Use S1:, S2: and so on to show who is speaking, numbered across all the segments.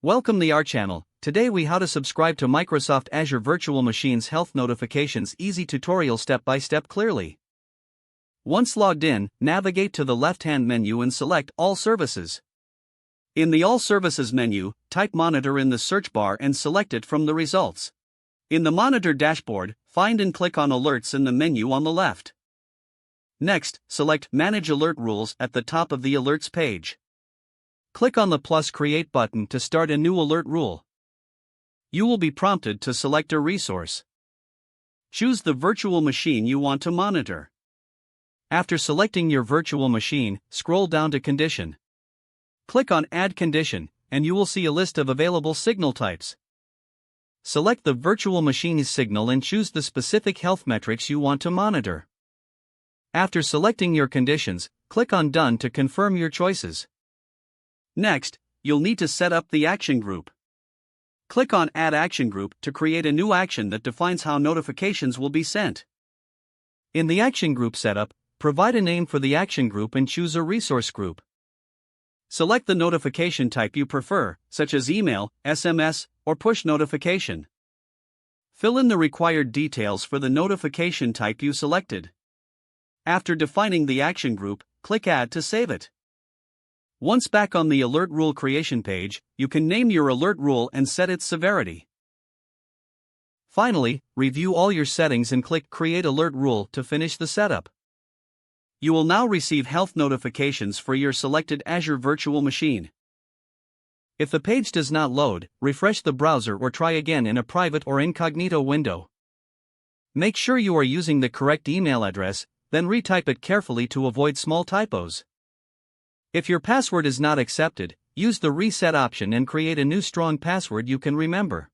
S1: Welcome to our channel. Today we how to subscribe to Microsoft Azure Virtual Machines health notifications easy tutorial step by step clearly. Once logged in, navigate to the left-hand menu and select All Services. In the All Services menu, type Monitor in the search bar and select it from the results. In the Monitor dashboard, find and click on Alerts in the menu on the left. Next, select Manage Alert Rules at the top of the Alerts page. Click on the plus Create button to start a new alert rule. You will be prompted to select a resource. Choose the virtual machine you want to monitor. After selecting your virtual machine, scroll down to Condition. Click on Add Condition, and you will see a list of available signal types. Select the virtual machine's signal and choose the specific health metrics you want to monitor. After selecting your conditions, click on Done to confirm your choices. Next, you'll need to set up the action group. Click on Add Action Group to create a new action that defines how notifications will be sent. In the action group setup, provide a name for the action group and choose a resource group. Select the notification type you prefer, such as email, SMS, or push notification. Fill in the required details for the notification type you selected. After defining the action group, click Add to save it. Once back on the Alert Rule Creation page, you can name your alert rule and set its severity. Finally, review all your settings and click Create Alert Rule to finish the setup. You will now receive health notifications for your selected Azure Virtual Machine. If the page does not load, refresh the browser or try again in a private or incognito window. Make sure you are using the correct email address, then retype it carefully to avoid small typos. If your password is not accepted, use the reset option and create a new strong password you can remember.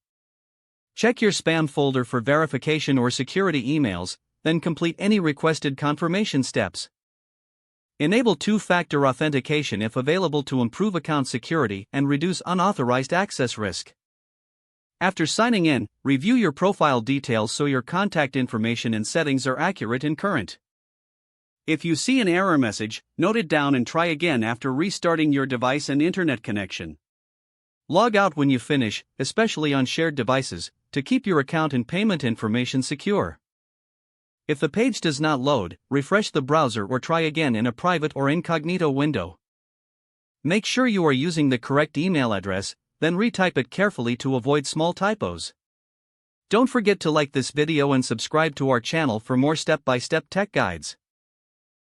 S1: Check your spam folder for verification or security emails, then complete any requested confirmation steps. Enable two-factor authentication if available to improve account security and reduce unauthorized access risk. After signing in, review your profile details so your contact information and settings are accurate and current. If you see an error message, note it down and try again after restarting your device and internet connection. Log out when you finish, especially on shared devices, to keep your account and payment information secure. If the page does not load, refresh the browser or try again in a private or incognito window. Make sure you are using the correct email address, then retype it carefully to avoid small typos. Don't forget to like this video and subscribe to our channel for more step-by-step tech guides.